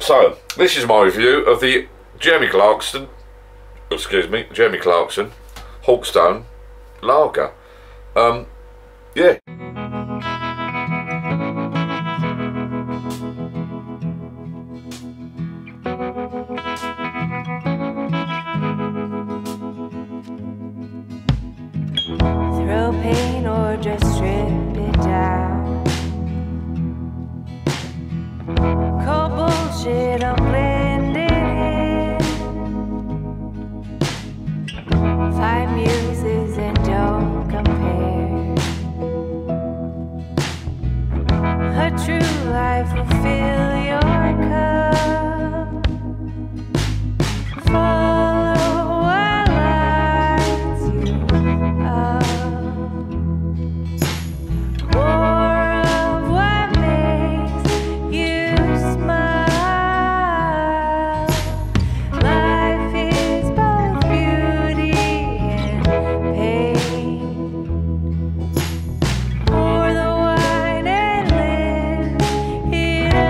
So, this is my review of the Jeremy Clarkson Hawkstone Lager. Yeah. Throw paint or just strip it down. Cold bullshit, I'm blending in. Five muses and don't compare. A true life will fill your cup. Follow what lights you up. More of what makes you smile. Life is both beauty and pain. Pour the wine and live it up.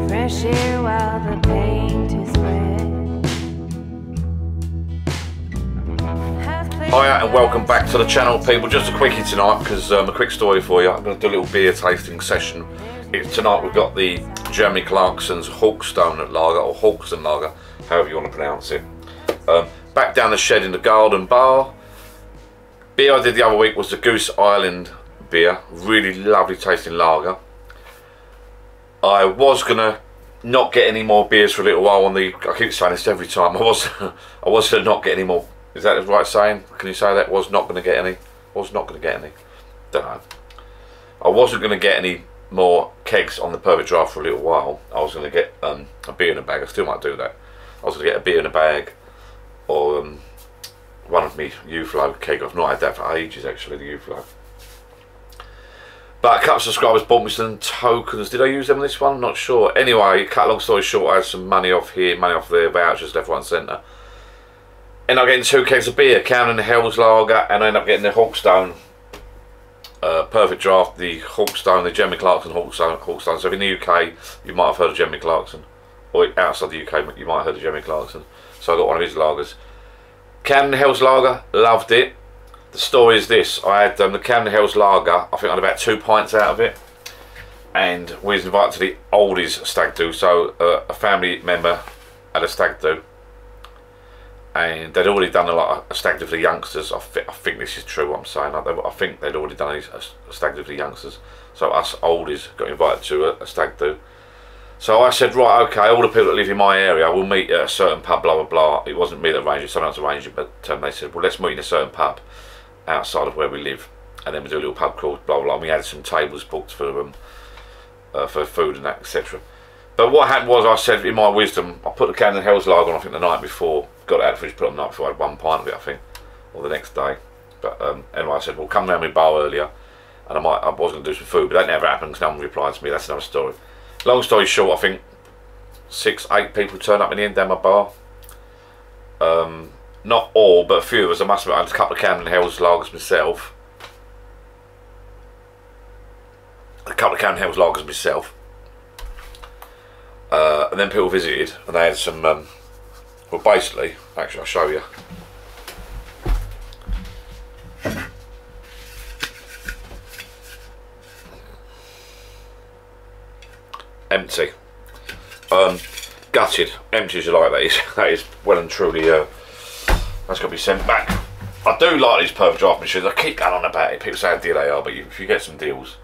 Fresh air while the paint is wet. Hiya and welcome back to the channel, people. Just a quickie tonight because a quick story for you. I'm going to do a little beer tasting session. Tonight we've got the Jeremy Clarkson's Hawkstone Lager, or Hawkstone Lager, however you want to pronounce it. Back down the shed in the Garden Bar. Beer I did the other week was the Goose Island beer. Really lovely tasting lager. I was going to not get any more beers for a little while on the, I keep saying this every time, I was going to not get any more. Is that the right saying? Can you say that? Was not going to get any? Was not going to get any? Don't know. I wasn't going to get any more kegs on the Perfectdraft for a little while. I was going to get a beer in a bag. I still might do that. I was going to get a beer in a bag, or one of me U-Flow keg. I've not had that for ages actually, the U-Flow. But a couple of subscribers bought me some tokens. Did I use them on this one? I'm not sure. Anyway, cut a long story short, I had some money off here, money off there, vouchers left, right and centre. Ended up getting 2 kegs of beer, Counting the Hell's Lager, and I ended up getting the Hawkstone Perfectdraft, the Hawkstone, the Jeremy Clarkson Hawkstone. So in the UK, you might have heard of Jeremy Clarkson, or outside the UK, you might have heard of Jeremy Clarkson. So I got one of his lagers. Counting the Hell's Lager, loved it. The story is this: I had the Counting the Hell's Lager. I think I had about 2 pints out of it, and we was invited to the oldies stag do. So a family member had a stag do. And they'd already done a stag do for the youngsters. I think this is true what I'm saying. I think they'd already done a stag do for the youngsters. So us oldies got invited to a stag do. So I said, right, okay, all the people that live in my area will meet at a certain pub, blah, blah, blah. It wasn't me that arranged it, someone else arranged it, but they said, well, let's meet in a certain pub outside of where we live. And then we do a little pub crawl, blah, blah, blah. And we had some tables booked for food and that, etc. But what happened was, I said, in my wisdom, I put the Counting the Hell's Lager on, I think, the night before. Got it out of the fridge, put it on the night before. I had 1 pint of it, I think, or the next day. But anyway, I said, well, come round my bar earlier, and I was going to do some food, but that never happened because no one replied to me. That's another story. Long story short, I think 6, 8 people turned up in the end down my bar. Not all, but a few of us. I must have had a couple of Counting the Hell's Lagers myself. And then people visited, and they had some, well, basically, actually I'll show you. Empty. Gutted. Empty as you like, that is well and truly, that's got to be sent back. I do like these Perfectdraft machines. I keep going on about it. People say how dear they are, but if you get some deals.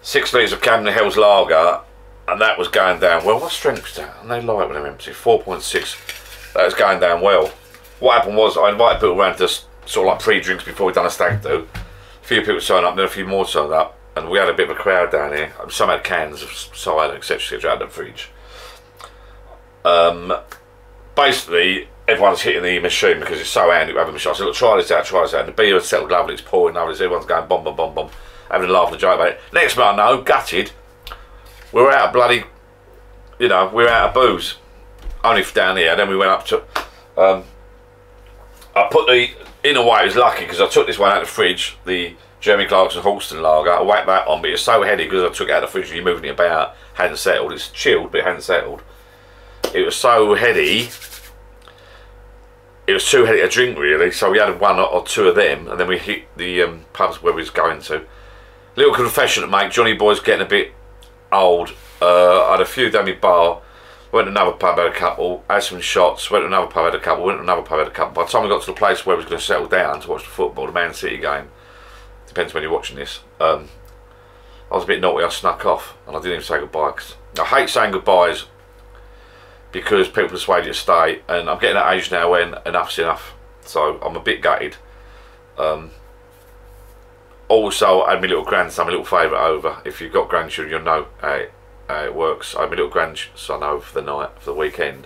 6 litres of Counting the Hell's Lager, and that was going down well. What strength is that? And they like when they're empty. 4.6. That was going down well. What happened was, I invited people around to sort of like pre-drinks before we'd done a stag do. A few people turned up, then a few more turned up, and we had a bit of a crowd down here. Some had cans of cider, etc. out of the fridge. Basically, everyone's hitting the machine because it's so handy to have a machine. I said, look, try this out, and the beer had settled lovely, it's pouring lovely, so everyone's going bomb, bomb, bomb, bomb, having a laugh and a joke about it. Next thing I know, gutted, we're out of bloody, you know, we're out of booze. Only down here. Then we went up to I put in a way, it was lucky because I took this one out of the fridge, the Jeremy Clarkson Hawkstone Lager. I whacked that on, but it was so heady because I took it out of the fridge and you're moving it about, hadn't settled. It's chilled, but it hadn't settled. It was so heady. It was too heady to drink, really. So we had one or two of them, and then we hit the pubs where we was going to. Little confession to make. Johnny Boy's getting a bit old. I had a few down my bar. Went to another pub, had a couple, had some shots, went to another pub, had a couple, went to another pub, had a couple. By the time we got to the place where we was going to settle down to watch the football, the Man City game, depends when you're watching this, I was a bit naughty, I snuck off, and I didn't even say goodbye. Cause I hate saying goodbyes because people persuade you to stay, and I'm getting that age now when enough's enough, so I'm a bit gutted. Also, I had my little grandson, my little favourite over. If you've got grandchildren, you'll know how it works. I had my little grandson over for the night, for the weekend,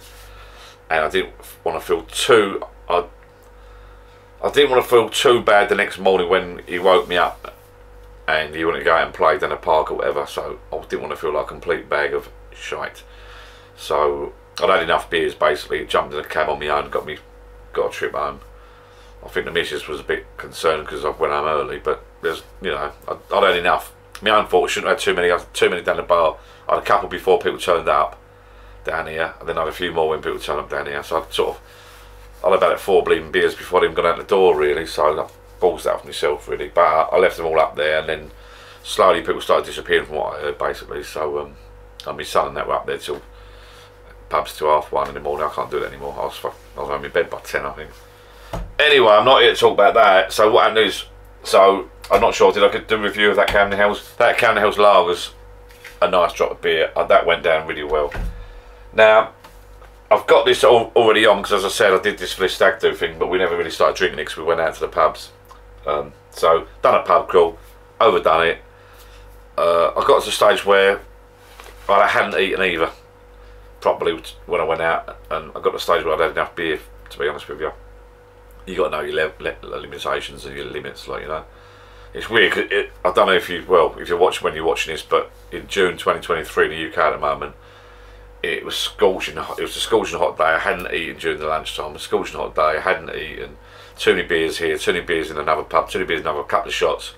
and I didn't want to feel too. I didn't want to feel too bad the next morning when he woke me up and he wanted to go out and play down the park or whatever. So I didn't want to feel like a complete bag of shite. So I'd had enough beers basically. Jumped in a cab on my own, got a trip home. I think the missus was a bit concerned because I went home early, but there's, you know, I'd had enough. My own fault. I shouldn't have had too many. I had too many down the bar. I had a couple before people turned up down here, and then I had a few more when people turned up down here. So I had about 4 bleeding beers before I even got out the door, really. So I balls that off myself, really. But I left them all up there, and then slowly people started disappearing from what I heard, basically. So and my son and that were up there till pubs till 1:30 in the morning. I can't do that anymore. I was home in bed by 10, I think. Anyway, I'm not here to talk about that. So what happened is, so I'm not sure, did I do a review of that Camden Hills? That Camden Hills Lager's a nice drop of beer. That went down really well. Now, I've got this already on because, as I said, I did this for this stag do thing, but we never really started drinking it because we went out to the pubs. So, done a pub crawl, overdone it. I got to the stage where I hadn't eaten either properly when I went out, and I got to the stage where I'd had enough beer, to be honest with you. You got to know your limitations and your limits, like, you know. It's weird. I don't know if you're watching when you're watching this, but in June 2023 in the UK at the moment, it was scorching hot. It was a scorching hot day. I hadn't eaten during the lunchtime. A scorching hot day. I hadn't eaten. Too many beers here. Too many beers in another pub. Too many beers in another. Couple of shots.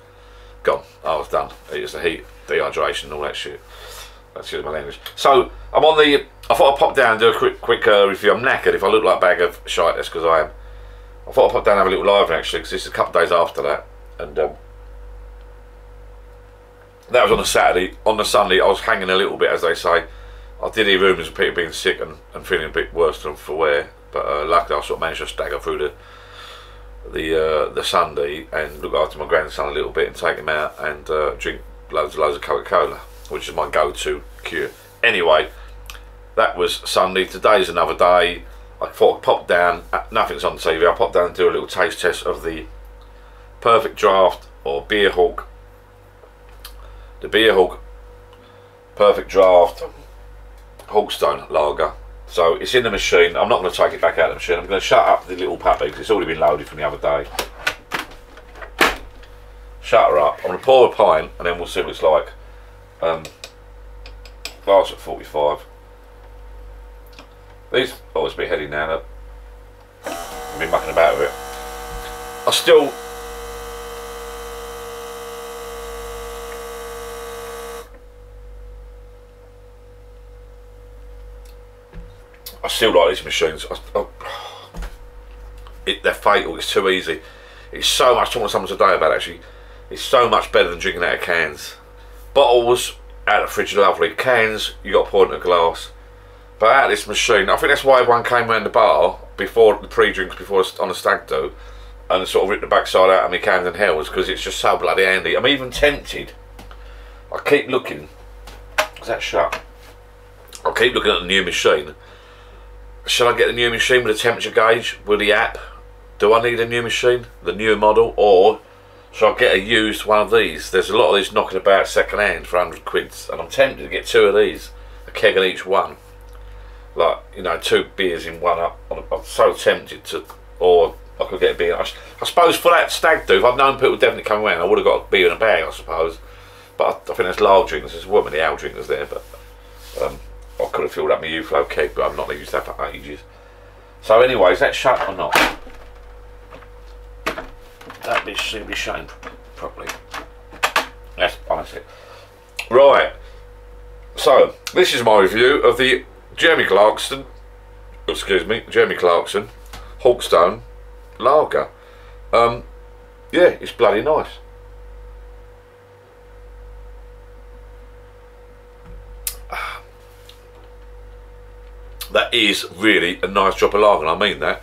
Gone. I was done. It was the heat, dehydration, and all that shit. That's my language. So I'm on the. I thought I'd pop down and do a quick review. I'm knackered. If I look like a bag of shite, that's because I am. I thought I'd pop down and have a little live actually, because this is a couple of days after that, and that was on a Saturday. On the Sunday, I was hanging a little bit, as they say. I did hear rumours of people being sick and feeling a bit worse than for wear, but luckily I sort of managed to stagger through the Sunday and look after my grandson a little bit and take him out and drink loads of Coca-Cola, which is my go-to cure. Anyway, that was Sunday. Today's another day. I thought I'd pop down, nothing's on TV, I'll pop down and do a little taste test of the Perfectdraft or Beer Hawk. The Beer Hawk Perfectdraft Hawkstone Lager. So it's in the machine. I'm not going to take it back out of the machine. I'm going to shut up the little puppy because it's already been loaded from the other day. Shut her up. I'm going to pour a pint and then we'll see what it's like. Glass at 45. These always be heady now. Look. I've been mucking about with it. I still. Like these machines. They're fatal. It's too easy. It's so much. Talking to someone today about it, actually. It's so much better than drinking out of cans. Bottles out of the fridge are lovely. Cans you got to pour into a glass. But out of this machine, I think that's why everyone came around the bar before the pre-drinks, before on the stag do, and sort of ripped the backside out of me Camden Hills because it's just so bloody handy. I'm even tempted. I keep looking. Is that shut? I keep looking at the new machine. Shall I get the new machine with a temperature gauge with the app? Do I need a new machine, the newer model, or shall I get a used one of these? There's a lot of these knocking about second hand for 100 quids, and I'm tempted to get 2 of these, a keg on each one. Like, you know, 2 beers in one up. I'm so tempted to, or I could get a beer. I suppose for that stag do, if I'd known people would definitely come around, I would have got a beer in a bag, I suppose. But I think there's large drinkers, there's weren't many ale drinkers there, but I could have filled up my UFO keg, but I've not used that for ages. So anyway, is that shut or not? That bitch should be shown properly. That's honestly. Right. So, this is my review of the Jeremey Clarkson Hawkstone Lager. Yeah, it's bloody nice. That is really a nice drop of lager, and I mean that.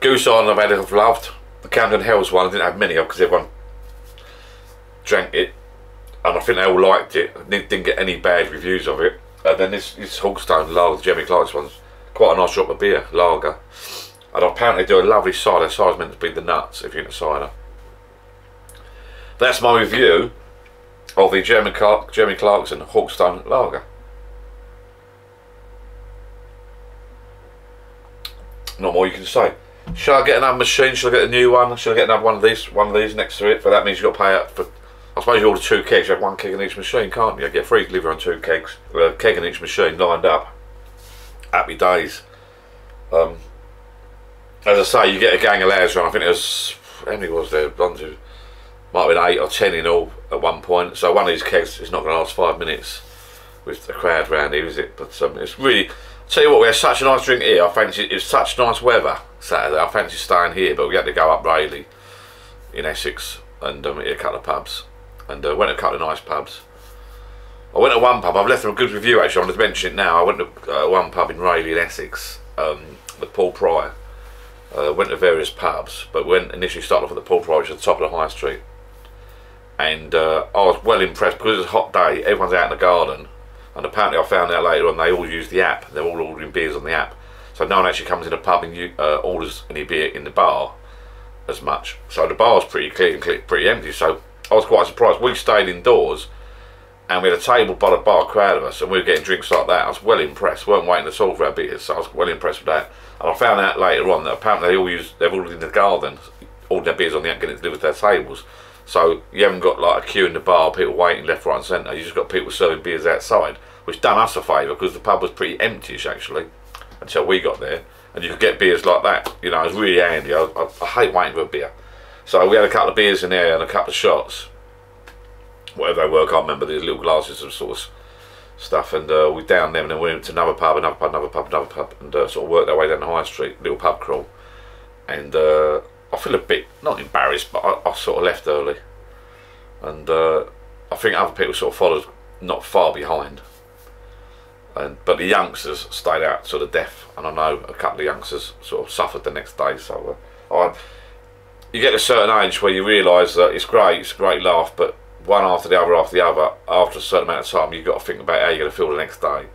Goose Island I've loved. The Camden Hells one I didn't have many of because everyone drank it, and I think they all liked it. I didn't get any bad reviews of it. And then this Hawkstone Lager, the Jeremey Clarkson one's quite a nice drop of beer, lager. And apparently they do a lovely cider. Cider's meant to be the nuts if you're into cider. That's my review of the Jeremey Clarkson Hawkstone Lager. Not more you can say. Shall I get another machine? Shall I get a new one? Shall I get another one of these next to it? But that means you've got to pay out for. I suppose you order 2 kegs. You have 1 keg in each machine, can't you? You get free delivery on 2 kegs. A keg in each machine lined up. Happy days. As I say, you get a gang of lads around. I think there's, how many was there? Might have been 8 or 10 in all at one point. So one of these kegs is not going to last 5 minutes with the crowd around here, is it? But it's really. Tell you what, we had such a nice drink here. I fancy it's such nice weather Saturday. I fancy staying here, but we had to go up Rayleigh in Essex and hit a couple of pubs, and went to a couple of nice pubs. I went to one pub. I've left them a good review actually. I want to mention it now. I went to one pub in Rayleigh in Essex, the Paul Pryor. Went to various pubs, but initially started off at the Paul Pryor, which is at the top of the high street, and I was well impressed because it was a hot day. Everyone's out in the garden. And apparently I found out later on they all use the app. They're all ordering beers on the app. So no one actually comes in a pub and orders any beer in the bar as much. So the bar's pretty clean, pretty empty. So I was quite surprised. We stayed indoors and we had a table by the bar, a crowd of us, and we were getting drinks like that. I was well impressed. We weren't waiting at all for our beers, so I was well impressed with that. And I found out later on that apparently they've ordered in the garden, ordered their beers on the app, getting it delivered to their tables. So you haven't got like a queue in the bar, people waiting left, right and centre. You just got people serving beers outside, which done us a favour because the pub was pretty empty-ish actually until we got there, and you could get beers like that. You know, it was really handy. I hate waiting for a beer. So we had a couple of beers in there and a couple of shots, whatever they were. I can't remember. These little glasses of sort of stuff, and we downed them, and then we went to another pub, and sort of worked our way down the high street, little pub crawl, and. I feel a bit, not embarrassed, but I sort of left early, and I think other people sort of followed not far behind, but the youngsters stayed out to the death, and I know a couple of youngsters sort of suffered the next day. So you get to a certain age where you realise that it's a great laugh, but one after the other, after a certain amount of time you've got to think about how you're going to feel the next day,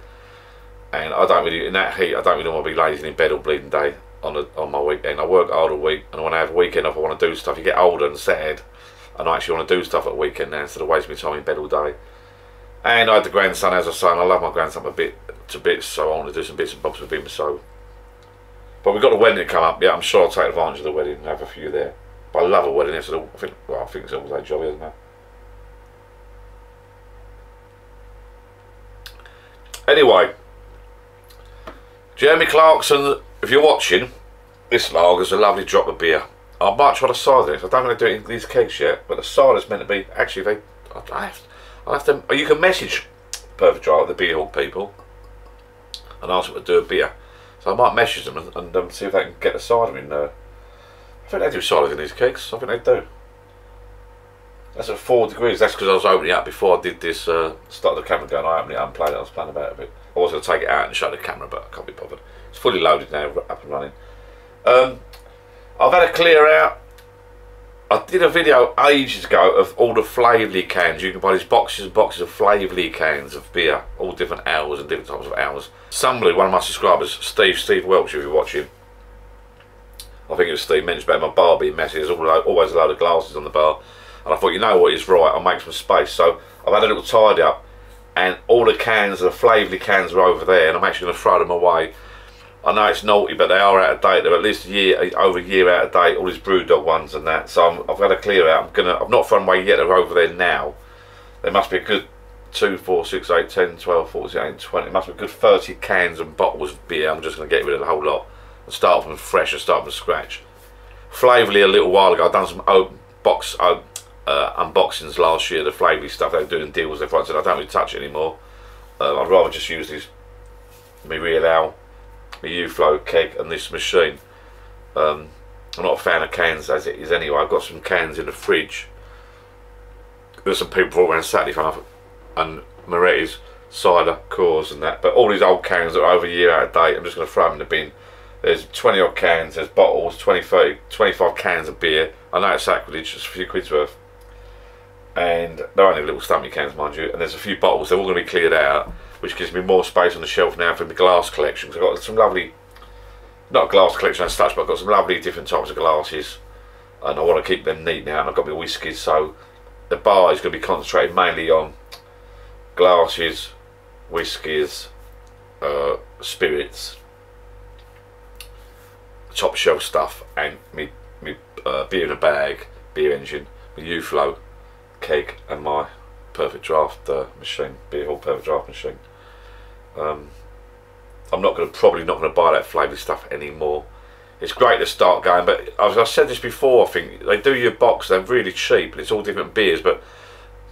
and I don't really, in that heat, I don't really want to be lazy in bed all bleeding day. On my weekend, I work hard all week, and when I have a weekend off, I want to do stuff. You get older and sad, and I actually want to do stuff at the weekend now instead of wasting my time in bed all day. And I had the grandson, as I say, and I love my grandson to bits, so I want to do some bits and bobs with him. So, but we've got a wedding to come up. Yeah, I'm sure I'll take advantage of the wedding and have a few there. But I love a wedding. So I think it's always a jolly, isn't it? Anyway, Jeremey Clarkson. If you're watching, this lager's a lovely drop of beer. I might try the cider in it. I don't think they do it in these kegs yet, but the cider's meant to be. Actually, I'll have to. You can message Perfectdraft, the Beer Hall people, and ask them to do a beer. So I might message them and see if they can get the cider in there. I think they do cider in these kegs. I think they do. That's at 4 degrees. That's because I was opening it up before I did this. Started the camera going. I opened it up and played it. I was playing about it a bit. I was going to take it out and show the camera, but I can't be bothered. It's fully loaded now, up and running. I've had a clear out. I did a video ages ago of all the Flavely cans. You can buy these boxes and boxes of Flavely cans of beer, all different hours and different types of hours. Somebody, one of my subscribers, Steve Welch, if you're watching, I think it was Steve, mentioned about my bar being messy. There's always a load of glasses on the bar, and I thought, you know what, it's right, I'll make some space. So I've had a little tidy up, and all the cans, the Flavely cans, are over there, and I'm actually going to throw them away. I know it's naughty, but they are out of date. They're at least over a year out of date. All these Brewdog ones and that. So I've got to clear out. I've not thrown away yet. They're over there now. They must be a good 2, 4, 6, 8, 10, 12, 14, 18, 20. It must be a good 30 cans and bottles of beer. I'm just going to get rid of the whole lot and start from fresh and start from scratch. Flavorly, a little while ago, I've done some unboxings last year. The Flavorly stuff, they were doing deals. They said I don't really touch it anymore. I'd rather just use these, my Real Ale, my U-Flow keg and this machine. I'm not a fan of cans as it is anyway. I've got some cans in the fridge. There's some people brought around Saturday from and Moretti's cider, Coors and that, but all these old cans that are over a year out of date, I'm just going to throw them in the bin. There's 20 odd cans, there's bottles, 20, 30, 25 cans of beer. I know it's sacrilege, just a few quid's worth. And they're only little stumpy cans, mind you, and there's a few bottles, they're all going to be cleared out, which gives me more space on the shelf now for the glass collection, because I've got some lovely, not a glass collection as such, but I've got some lovely different types of glasses, and I want to keep them neat now, and I've got my whiskies, so the bar is going to be concentrated mainly on glasses, whiskies, spirits, top shelf stuff, and me beer in a bag, beer engine, my U-Flow keg, and my Perfectdraft machine, beer hall Perfectdraft machine. I'm probably not going to buy that flavoured stuff anymore. It's great to start going, but as I said this before, I think they do your box, they're really cheap, and it's all different beers, but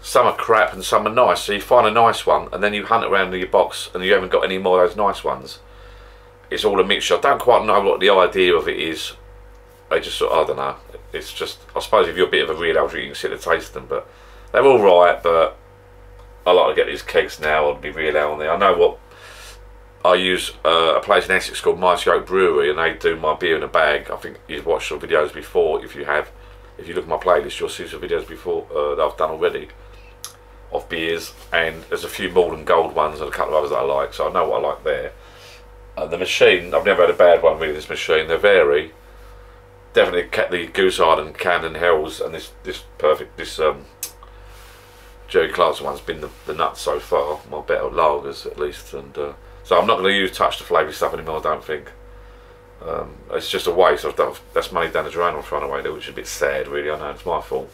some are crap and some are nice, so you find a nice one and then you hunt around in your box and you haven't got any more of those nice ones. It's all a mixture. I don't quite know what the idea of it is. They just sort of, I don't know, it's just, I suppose if you're a bit of a real ale drinker you can sit and taste them, but they're alright, but I like to get these kegs now or be Real Ale on there. I know what, I use a place in Essex called Mighty Oak Brewery, and they do my beer in a bag. I think you've watched some videos before. If you have, if you look at my playlist, you'll see some videos before that I've done already of beers, and there's a few Malden Gold ones and a couple of others that I like, so I know what I like there. The machine, I've never had a bad one with this machine. They vary. Definitely the Goose Island, Camden Hells, and this Jerry Clarkson one's been the nuts so far. My better lagers at least, and so I'm not going to touch the flavour stuff anymore. I don't think. It's just a waste. That's money down the drain I'm throwing away there, which is a bit sad, really. I know it's my fault.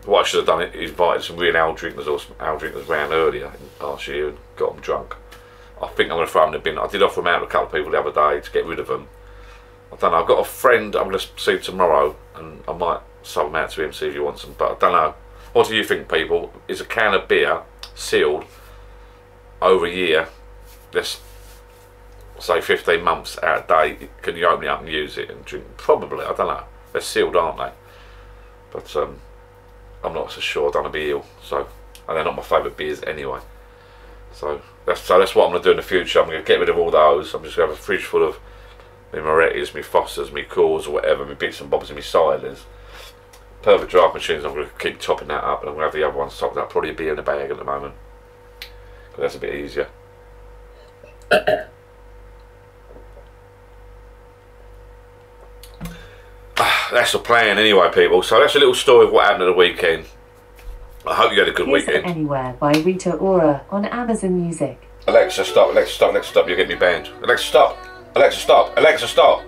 What I should have done is invited some real ale drinkers or some ale drinkers round earlier last year and got them drunk. I think I'm going to throw them in the bin. I did offer them out to a couple of people the other day to get rid of them. I don't know. I've got a friend I'm going to see tomorrow, and I might sub them out to him, see if he wants them. But I don't know. What do you think, people? Is a can of beer sealed over a year? Let's say 15 months out of date. Can you open it up and use it and drink? Probably. I don't know. They're sealed, aren't they? But I'm not so sure. I don't want to be ill. So, and they're not my favourite beers anyway. So that's what I'm going to do in the future. I'm going to get rid of all those. I'm just going to have a fridge full of my Moretti's, my Fosters, my Coors, or whatever, my bits and bobs and my ciders. Perfectdraft machines, I'm going to keep topping that up, and I'm going to have the other ones topped up. Probably a beer in a bag at the moment, because that's a bit easier. That's the plan anyway, people. So that's a little story of what happened at the weekend. I hope you had a good weekend. Anywhere by Rita Ora on Amazon Music. Alexa, stop. Alexa, stop. Alexa, stop. You'll get me banned. Alexa, stop. Alexa, stop. Alexa, stop.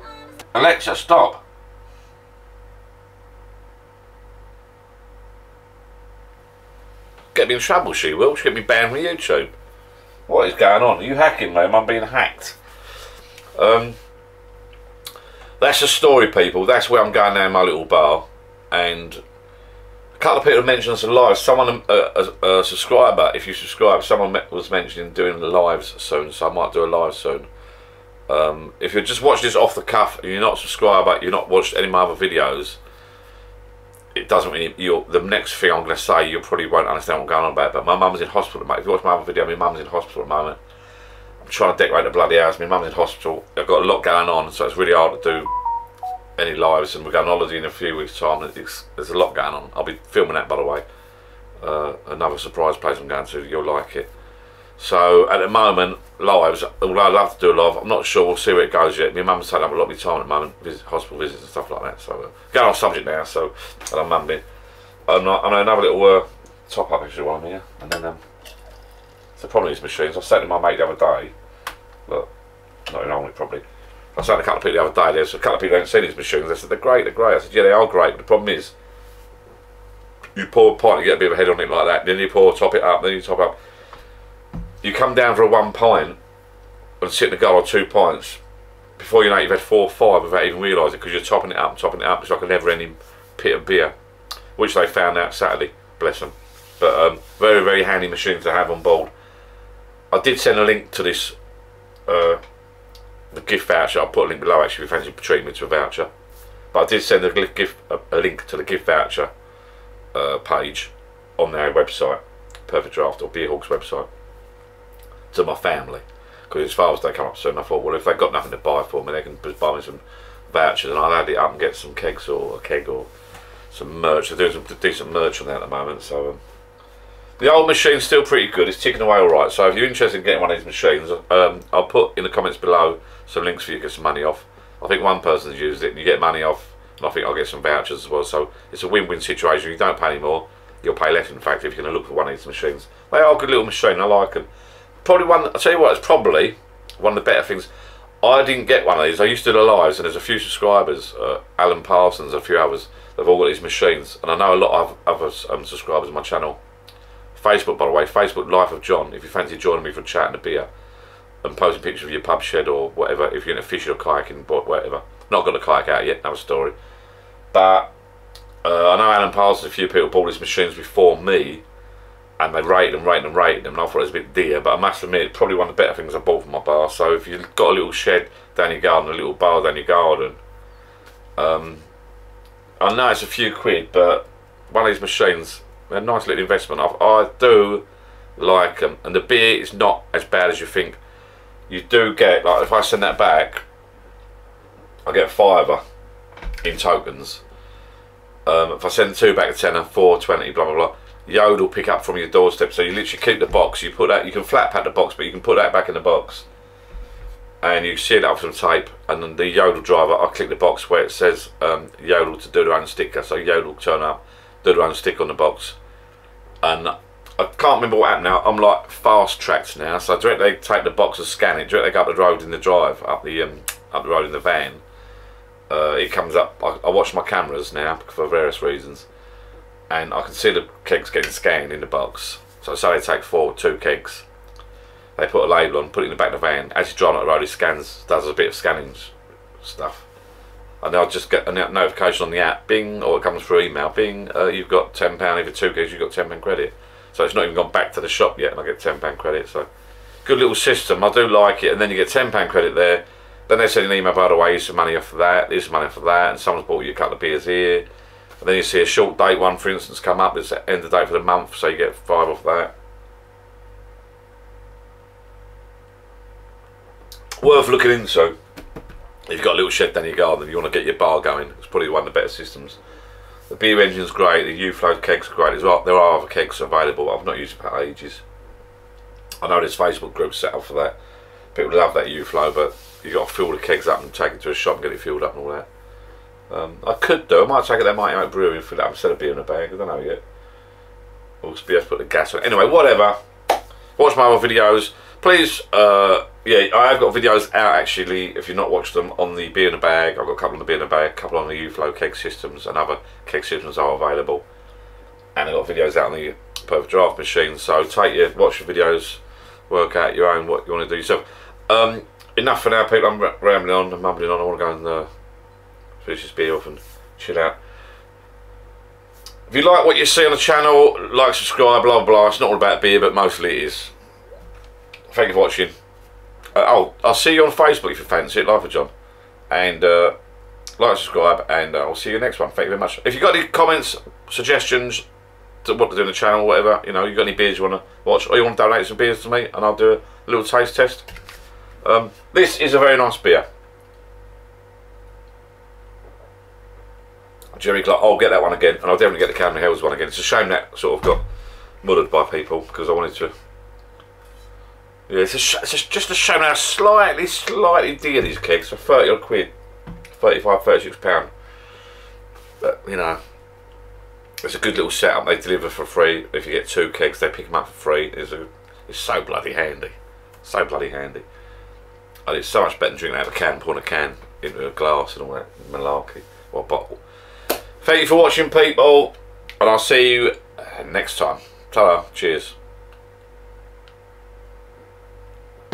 Alexa, stop. Get me in trouble, she will. She'll get me banned from YouTube. What is going on? Are you hacking me? I'm being hacked. That's the story, people. That's where I'm going now in my little bar. And a couple of people mentioned us live. Someone, a subscriber, if you subscribe, someone was mentioning doing the lives soon, so I might do a live soon. If you just watch this off the cuff and you're not subscribed, but you're not watched any of my other videos, it doesn't really. The next thing I'm going to say, you probably won't understand what I'm going on about. But my mum's in hospital at the moment. If you watch my other video, my mum's in hospital at the moment. I'm trying to decorate the bloody house. My mum's in hospital. I've got a lot going on, so it's really hard to do any lives, and we're going on holiday in a few weeks' time. There's a lot going on. I'll be filming that, by the way. Another surprise place I'm going to. You'll like it. So at the moment, lives. Although I'd love to do a live, I'm not sure. We'll see where it goes yet. My mum's taking up a lot of my time at the moment, hospital visits and stuff like that. So going off subject now. So and I'm mumbling. I'm another little top up if you want here, and then it's the problem with these machines. I was saying to my mate the other day, look, not in only probably. I was saying to a couple of people the other day, there's a couple of people who haven't seen these machines. They said they're great, they're great. I said, yeah, they are great, but the problem is You pour a pint, you get a bit of a head on it like that. Then you top it up. Then you top up. You come down for a 1 pint and sit in the go on 2 pints. Before you know it, you've had 4 or 5 without even realising, because you're topping it up and topping it up. It's like a never-ending pit of beer, which they found out Saturday. Bless them. But very, very handy machine to have on board. I did send a link to this, the gift voucher. I'll put a link below actually if you fancy treating me to a voucher. But I did send a link to the gift voucher page on their website, Perfectdraft or Beer Hawk's website, to my family. Because as far as they come up soon, I thought, well, if they've got nothing to buy for me, they can just buy me some vouchers and I'll add it up and get some kegs or a keg or some merch. They're doing some decent merch on that at the moment. So the old machine's still pretty good. It's ticking away alright. So if you're interested in getting one of these machines, I'll put in the comments below some links for you to get some money off. I think one person's used it and you get money off, and I think I'll get some vouchers as well. So it's a win-win situation. You don't pay any more, you'll pay less in fact if you're going to look for one of these machines. They are a good little machine, I like them. Probably one, I'll tell you what, it's probably one of the better things. I didn't get one of these. I used to do the lives, and there's a few subscribers, Alan Parsons and a few others, they've all got these machines, and I know a lot of other subscribers on my channel. Facebook, by the way, Facebook Life of John, if you fancy joining me for a chat and a beer and posting pictures of your pub shed or whatever, if you're into fishing or kayaking, whatever. Not got a kayak out yet, another story. But I know Alan Parsons, a few people bought these machines before me, and they rated them, and I thought it was a bit dear, but I must admit, it's probably one of the better things I bought for my bar. So if you've got a little shed down your garden, a little bar down your garden, I know it's a few quid, but one of these machines, they're a nice little investment. I do like them, and the beer is not as bad as you think. You do get, like if I send that back, I get a £5 in tokens. If I send 2 back, a tenner, 4, 20, blah blah blah. Yodel pick up from your doorstep, so you literally keep the box. You put that, you can flat pack the box, but you can put that back in the box, and you seal it up with some tape. And then the Yodel driver, I click the box where it says Yodel to do their own sticker. So Yodel turn up, do their own stick on the box, and I can't remember what happened now. I'm like fast tracked now, so directly they take the box and scan it. Directly they go up the road in the drive, up the road in the van. It comes up. I watch my cameras now for various reasons, and I can see the kegs getting scanned in the box. So say they take 2 kegs, they put a label on, put it in the back of the van. As you drive on the road, it scans, does a bit of scanning stuff, and then I'll just get a notification on the app, bing, or it comes through email, bing, you've got £10, if it's 2 kegs you've got £10 credit. So it's not even gone back to the shop yet, and I get £10 credit. So good little system, I do like it. And then you get £10 credit there. Then they send an email, by the way, here's some money off for that, here's some money for that, and someone's bought you a couple of beers here. And then you see a short date one, for instance, come up. It's the end of the date for the month, so you get 5 off that. Worth looking into. If you've got a little shed down your garden, you want to get your bar going. It's probably one of the better systems. The beer engine's great. The U-flow kegs are great as well. There are other kegs available. I've not used them for ages. I know there's Facebook groups set up for that. People love that U-flow, but you've got to fill the kegs up and take it to a shop and get it filled up and all that. I could do. I might take it there, Mighty Oak Brewery and fill it up instead of beer in a bag. I don't know yet. Or be able to put the gas on. Anyway, whatever. Watch my other videos. Please, yeah, I have got videos out actually, if you've not watched them, on the beer in a bag. I've got a couple on the beer in a bag, a couple on the U-flow keg systems, and other keg systems are available. And I've got videos out on the Perfectdraft machine. So watch your videos, work out your own, what you want to do yourself. Enough for now, people. I'm rambling on and mumbling on. I want to go and finish this beer off and chill out. If you like what you see on the channel, like, subscribe, blah blah. It's not all about beer, but mostly it is. Thank you for watching. I'll see you on Facebook if you fancy it, Life of John. And like, subscribe, and I'll see you next one. Thank you very much. If you've got any comments, suggestions to what to do in the channel, whatever, you know, you got any beers you want to watch, or you want to donate some beers to me, and I'll do a little taste test. This is a very nice beer. Jeremy Clark, I'll get that one again, and I'll definitely get the Camden Hills one again. It's a shame that sort of got mullered by people, because I wanted to. Yeah, it's just a shame how slightly dear these kegs for 30 odd quid, 35, 36 pound. But you know, it's a good little setup. They deliver for free. If you get 2 kegs, they pick them up for free. It's so bloody handy, so bloody handy. And it's so much better than drinking out of a can, pouring a can into a glass and all that malarkey, or a bottle. Thank you for watching, people. And I'll see you next time. Ta-da. Cheers.